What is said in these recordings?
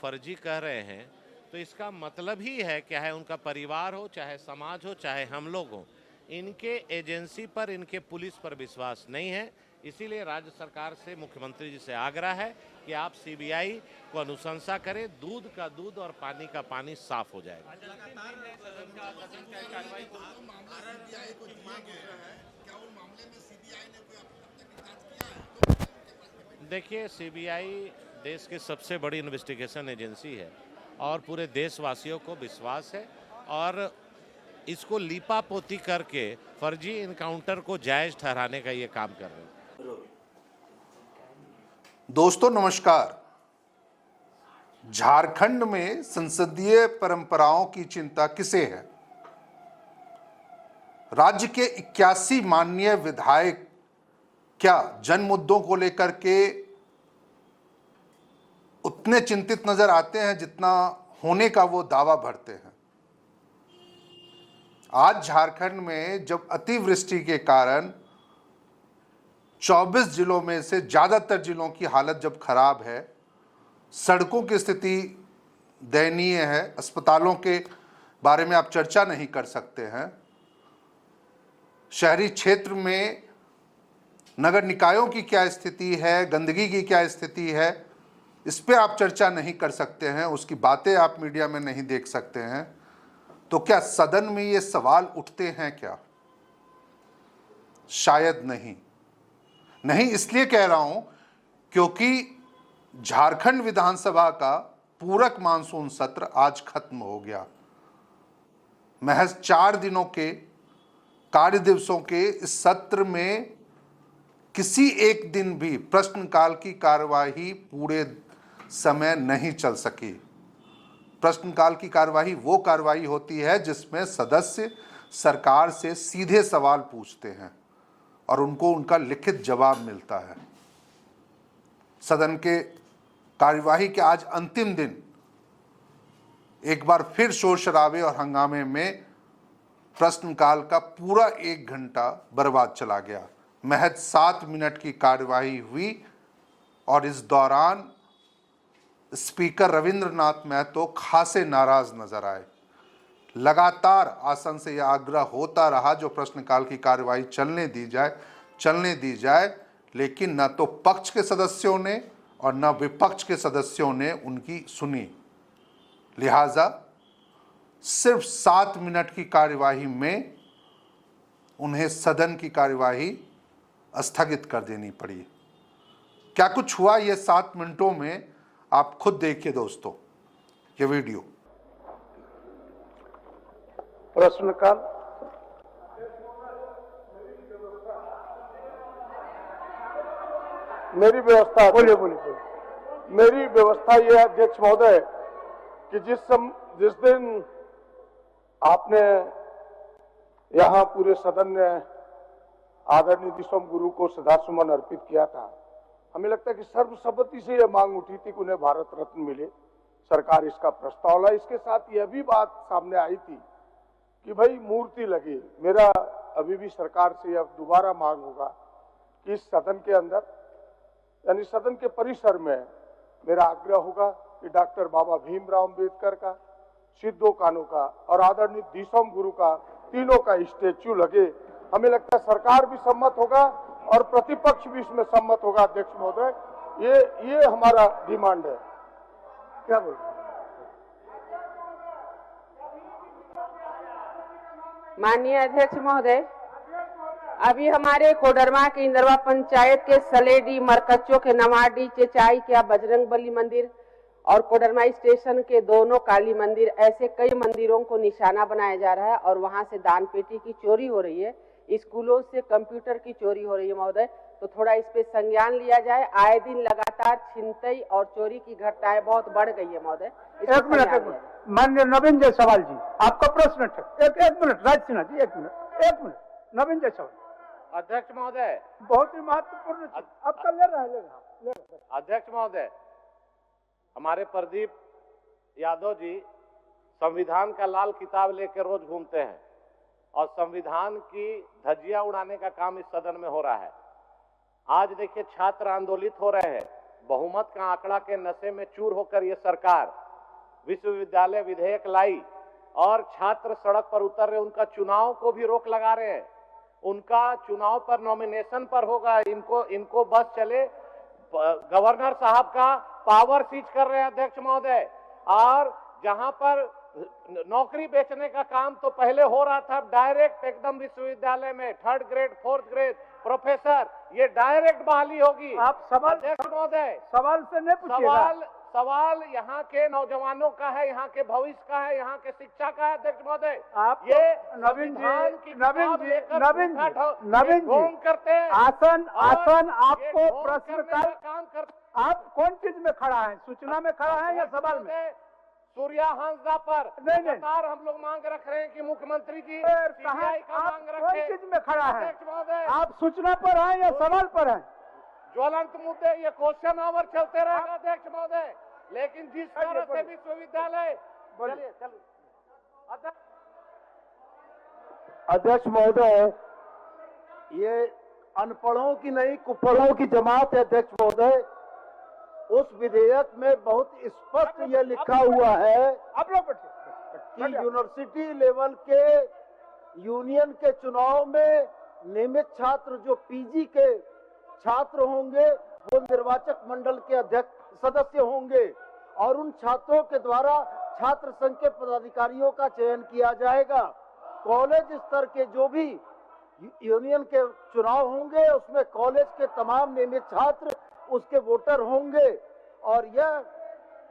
फर्जी कह रहे हैं तो इसका मतलब ही है क्या है, उनका परिवार हो, चाहे समाज हो, चाहे हम लोग हों, इनके एजेंसी पर, इनके पुलिस पर विश्वास नहीं है। इसीलिए राज्य सरकार से, मुख्यमंत्री जी से आग्रह है कि आप सीबीआई को अनुशंसा करें, दूध का दूध और पानी का पानी साफ हो जाएगा। देखिए, सीबीआई देश की सबसे बड़ी इन्वेस्टिगेशन एजेंसी है और पूरे देशवासियों को विश्वास है और इसको लीपापोती करके फर्जी इनकाउंटर को जायज ठहराने का ये काम कर रहे हैं। दोस्तों नमस्कार। झारखंड में संसदीय परंपराओं की चिंता किसे है? राज्य के 81 माननीय विधायक क्या जन मुद्दों को लेकर के उतने चिंतित नजर आते हैं जितना होने का वो दावा भरते हैं? आज झारखंड में जब अतिवृष्टि के कारण 24 जिलों में से ज्यादातर जिलों की हालत जब खराब है, सड़कों की स्थिति दयनीय है, अस्पतालों के बारे में आप चर्चा नहीं कर सकते हैं, शहरी क्षेत्र में नगर निकायों की क्या स्थिति है, गंदगी की क्या स्थिति है, इस पे आप चर्चा नहीं कर सकते हैं, उसकी बातें आप मीडिया में नहीं देख सकते हैं, तो क्या सदन में ये सवाल उठते हैं क्या? शायद नहीं। नहीं इसलिए कह रहा हूं क्योंकि झारखंड विधानसभा का पूरक मानसून सत्र आज खत्म हो गया। महज 4 दिनों के कार्य दिवसों के इस सत्र में किसी एक दिन भी प्रश्नकाल की कार्यवाही पूरे समय नहीं चल सकी। प्रश्नकाल की कार्यवाही वो कार्यवाही होती है जिसमें सदस्य सरकार से सीधे सवाल पूछते हैं और उनको उनका लिखित जवाब मिलता है। सदन के कार्यवाही के आज अंतिम दिन एक बार फिर शोर शराबे और हंगामे में प्रश्नकाल का पूरा 1 घंटा बर्बाद चला गया। महज 7 मिनट की कार्यवाही हुई और इस दौरान स्पीकर रविंद्रनाथ महतो खासे नाराज नजर आए। लगातार आसन से यह आग्रह होता रहा जो प्रश्नकाल की कार्यवाही चलने दी जाए, लेकिन न तो पक्ष के सदस्यों ने और न विपक्ष के सदस्यों ने उनकी सुनी। लिहाजा सिर्फ 7 मिनट की कार्यवाही में उन्हें सदन की कार्यवाही स्थगित कर देनी पड़ी। क्या कुछ हुआ ये 7 मिनटों में, आप खुद देखिए दोस्तों ये वीडियो। प्रश्नकाल मेरी व्यवस्था, बोलिए। मेरी व्यवस्था ये है अध्यक्ष महोदय कि जिस दिन आपने यहाँ पूरे सदन ने आदरणीय दिसोम गुरु को श्रद्धासुमन अर्पित किया था, हमें लगता है कि सर्वसम्मति से यह मांग उठी थी कि उन्हें भारत रत्न मिले। सरकार इसका प्रस्ताव ला। इसके साथ यह भी बात सामने आई थी कि भाई मूर्ति लगे। मेरा अभी भी सरकार से यह दोबारा मांग होगा कि इस सदन के अंदर, यानी सदन के परिसर में, मेरा आग्रह होगा कि डॉक्टर बाबा भीमराव अम्बेडकर का, सिद्धो कान्हू का और आदरणीय दिसोम गुरु का, तीनों का स्टेच्यू लगे। हमें लगता है सरकार भी सम्मत होगा और प्रतिपक्ष भी इसमें सम्मत होगा। अध्यक्ष महोदय, ये हमारा डिमांड है। क्या बोल? माननीय अध्यक्ष महोदय, अभी हमारे कोडरमा के इंदरवा पंचायत के सलेडी, मरकच्चो के नवाडी, चेचाई के बजरंगबली मंदिर और कोडरमा स्टेशन के दोनों काली मंदिर, ऐसे कई मंदिरों को निशाना बनाया जा रहा है और वहां से दान पेटी की चोरी हो रही है, स्कूलों से कंप्यूटर की चोरी हो रही है। महोदय, तो थोड़ा इस पे संज्ञान लिया जाए। आए दिन लगातार छिनतई और चोरी की घटनाएं बहुत बढ़ गई है महोदय। एक मिनट माननीय नवीन जायसवाल जी, आपका प्रश्न है। एक मिनट राज सिन्हा जी, एक मिनट नवीन जायसवाल। अध्यक्ष महोदय, बहुत ही महत्वपूर्ण आपका ले रहा है। अध्यक्ष महोदय, हमारे प्रदीप यादव जी संविधान का लाल किताब लेकर रोज घूमते हैं और संविधान की धज्जियां उड़ाने का काम इस सदन में हो रहा है। आज देखिए, छात्र आंदोलित हो रहे हैं, बहुमत का आंकड़ा के नशे में चूर होकर ये सरकार विश्वविद्यालय विधेयक लाई और छात्र सड़क पर उतर रहे, उनका चुनाव को भी रोक लगा रहे हैं। उनका चुनाव पर नॉमिनेशन पर होगा, इनको बस चले। गवर्नर साहब का पावर सीज कर रहे हैं अध्यक्ष महोदय। और जहां पर नौकरी बेचने का काम तो पहले हो रहा था, डायरेक्ट एकदम विश्वविद्यालय में 3rd grade 4th grade professor, ये डायरेक्ट बहाली होगी। आप सवाल अध्यक्ष महोदय, सवाल से नहीं पूछिएगा। सवाल यहाँ के नौजवानों का है, यहाँ के भविष्य का है, यहाँ के शिक्षा का है अध्यक्ष महोदय। आप ये नवीन जी करते हैं आसन आपको ये प्रश्न ढोंग का करने काम करते। आप कौन चीज में खड़ा है? सूचना में खड़ा है या सवाल में? सूर्या हांसदा पर नहीं। लगातार हम लोग मांग रख रहे हैं कि मुख्यमंत्री जी कहाँ CBI का आप मांग कौन रखें। चीज में खड़ा है? अध्यक्ष महोदय, आप सूचना पर हैं या सवाल पर हैं? ज्वलंत मुद्दे, ये क्वेश्चन आवर चलते रहेगा अध्यक्ष महोदय। लेकिन जिस तरह से विश्वविद्यालय चलिए अध्यक्ष महोदय, ये अनपढ़ों की नहीं कुपढ़ों की जमात है अध्यक्ष महोदय। उस विधेयक में बहुत स्पष्ट ये लिखा हुआ है आप लोग कि यूनिवर्सिटी लेवल के यूनियन के चुनाव में नियमित छात्र जो पीजी के छात्र होंगे वो निर्वाचक मंडल के अध्यक्ष सदस्य होंगे और उन छात्रों के द्वारा छात्र संघ के पदाधिकारियों का चयन किया जाएगा। कॉलेज स्तर के जो भी यूनियन के चुनाव होंगे उसमें कॉलेज के तमाम नियमित छात्र उसके वोटर होंगे। और यह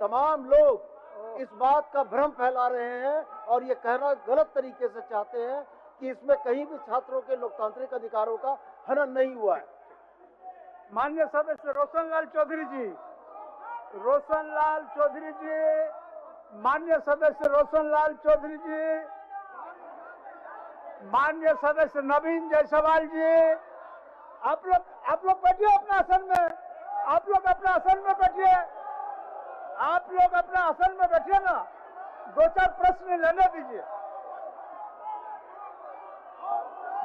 तमाम लोग इस बात का भ्रम फैला रहे हैं और ये कहना गलत तरीके से चाहते हैं कि इसमें कहीं भी छात्रों के लोकतांत्रिक अधिकारों का हनन नहीं हुआ है। माननीय सदस्य रोशनलाल चौधरी जी, माननीय सदस्य रोशनलाल चौधरी जी, माननीय सदस्य नवीन जायसवाल जी, आप लोग बैठिए अपने आसन में। आप लोग अपने आसन में बैठिए। आप लोग अपने आसन में बैठिए ना, 2-4 प्रश्न लेने दीजिए।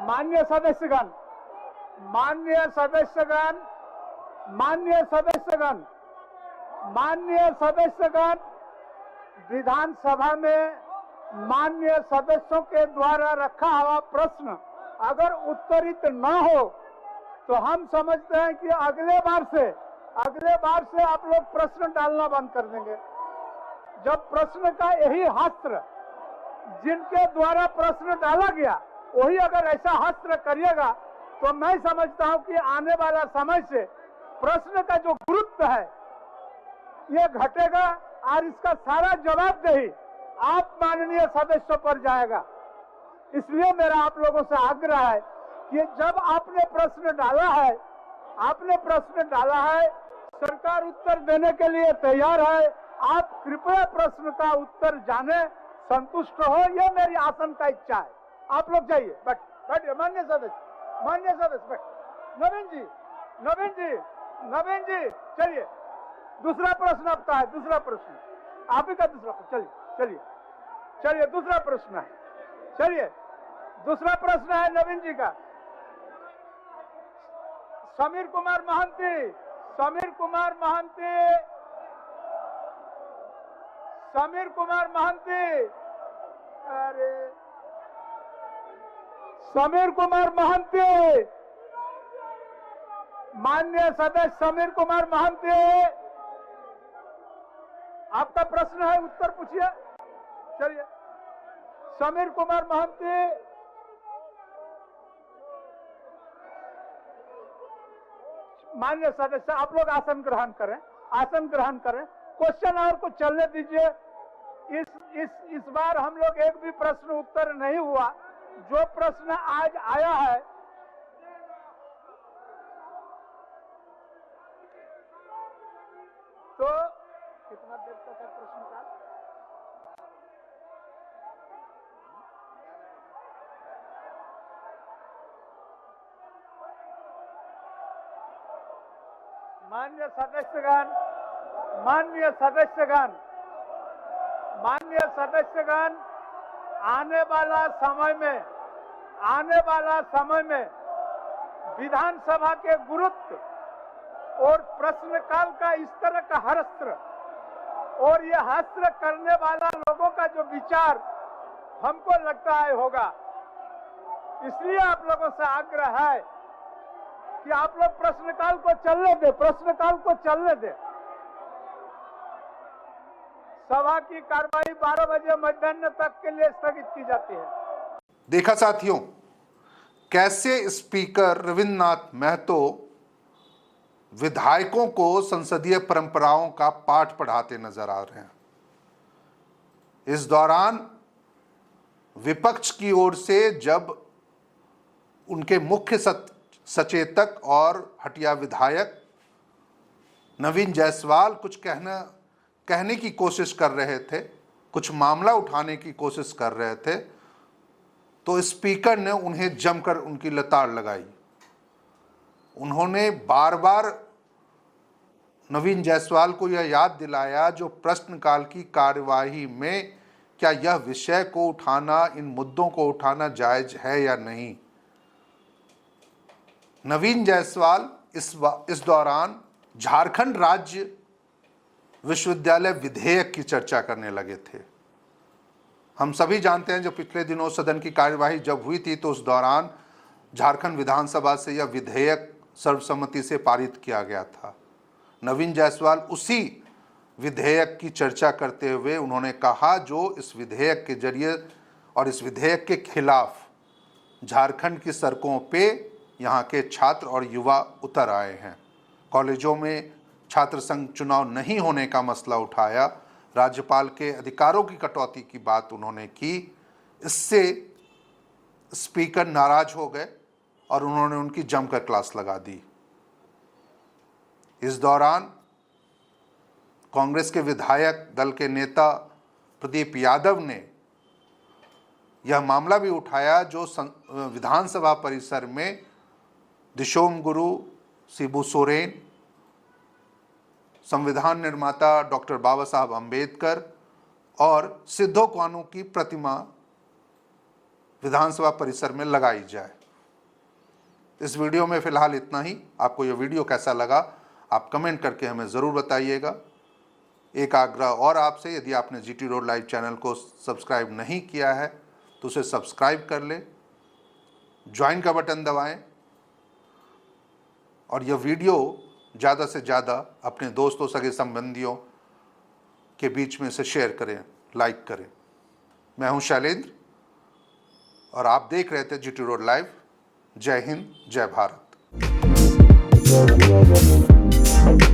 माननीय सदस्यगण, विधानसभा में माननीय सदस्यों के द्वारा रखा हुआ प्रश्न अगर उत्तरित न हो तो हम समझते हैं कि अगले बार से आप लोग प्रश्न डालना बंद कर देंगे। जब प्रश्न का यही हस्त्र जिनके द्वारा प्रश्न डाला गया वही अगर ऐसा हस्त्र करिएगा तो मैं समझता हूं कि आने वाला समय से प्रश्न का जो गुरुत्व है ये घटेगा और इसका सारा जवाबदेही आप माननीय सदस्यों पर जाएगा। इसलिए मेरा आप लोगों से आग्रह है कि जब आपने प्रश्न डाला है, सरकार उत्तर देने के लिए तैयार है। आप कृपया प्रश्न का उत्तर जाने, संतुष्ट हो, ये मेरी आसन का इच्छा है। आप लोग जाइए, बैठिए। माननीय सदस्य बैठ। नवीन जी चलिए, दूसरा प्रश्न आपका है। दूसरा प्रश्न आप ही का दूसरा प्रश्न। चलिए दूसरा प्रश्न है। दूसरा प्रश्न है नवीन जी का। समीर कुमार महंती, माननीय सदस्य समीर कुमार महंती, आपका प्रश्न है, उत्तर पूछिए। चलिए, समीर कुमार महंती। माननीय सदस्य, आप लोग आसन ग्रहण करें। क्वेश्चन और को चलने दीजिए। इस बार हम लोग एक भी प्रश्न उत्तर नहीं हुआ। जो प्रश्न आज आया है तो कितना देर तक है प्रश्न काल? माननीय सदस्यगण, आने वाला समय में विधानसभा के गुरुत्व और प्रश्नकाल का इस तरह का हस्त्र और ये हस्त्र करने वाला लोगों का जो विचार हमको लगता है होगा, इसलिए आप लोगों से आग्रह है कि आप लोग प्रश्नकाल को चलने दें, प्रश्नकाल को चलने दें। सभा की कार्रवाई 12 बजे मध्याह्न तक के लिए स्थगित की जाती है। देखा साथियों, कैसे स्पीकर रविन्द्रनाथ महतो विधायकों को संसदीय परंपराओं का पाठ पढ़ाते नजर आ रहे हैं। इस दौरान विपक्ष की ओर से जब उनके मुख्य सचेतक और हटिया विधायक नवीन जायसवाल कुछ कहने की कोशिश कर रहे थे, कुछ मामला उठाने की कोशिश कर रहे थे, तो स्पीकर ने उन्हें जमकर उनकी लताड़ लगाई। उन्होंने बार बार नवीन जायसवाल को यह याद दिलाया जो प्रश्नकाल की कार्यवाही में क्या यह विषय को उठाना, इन मुद्दों को उठाना जायज है या नहीं। नवीन जायसवाल इस दौरान झारखंड राज्य विश्वविद्यालय विधेयक की चर्चा करने लगे थे। हम सभी जानते हैं जो पिछले दिनों सदन की कार्यवाही जब हुई थी तो उस दौरान झारखंड विधानसभा से यह विधेयक सर्वसम्मति से पारित किया गया था। नवीन जायसवाल उसी विधेयक की चर्चा करते हुए उन्होंने कहा जो इस विधेयक के जरिए और इस विधेयक के खिलाफ झारखंड की सड़कों पे यहाँ के छात्र और युवा उतर आए हैं। कॉलेजों में छात्र संघ चुनाव नहीं होने का मसला उठाया, राज्यपाल के अधिकारों की कटौती की बात उन्होंने की। इससे स्पीकर नाराज हो गए और उन्होंने उनकी जमकर क्लास लगा दी। इस दौरान कांग्रेस के विधायक दल के नेता प्रदीप यादव ने यह मामला भी उठाया जो विधानसभा परिसर में दिशोम गुरु शिबू सोरेन, संविधान निर्माता डॉक्टर बाबा साहब अंबेडकर और सिद्धो कान्हू की प्रतिमा विधानसभा परिसर में लगाई जाए। इस वीडियो में फिलहाल इतना ही। आपको यह वीडियो कैसा लगा आप कमेंट करके हमें ज़रूर बताइएगा। एक आग्रह और आपसे, यदि आपने GT रोड लाइव चैनल को सब्सक्राइब नहीं किया है तो उसे सब्सक्राइब कर लें, ज्वाइन का बटन दबाएं और यह वीडियो ज़्यादा से ज़्यादा अपने दोस्तों सगे संबंधियों के बीच में से शेयर करें, लाइक करें। मैं हूं शैलेंद्र और आप देख रहे थे GT रोड लाइव। जय हिंद, जय भारत।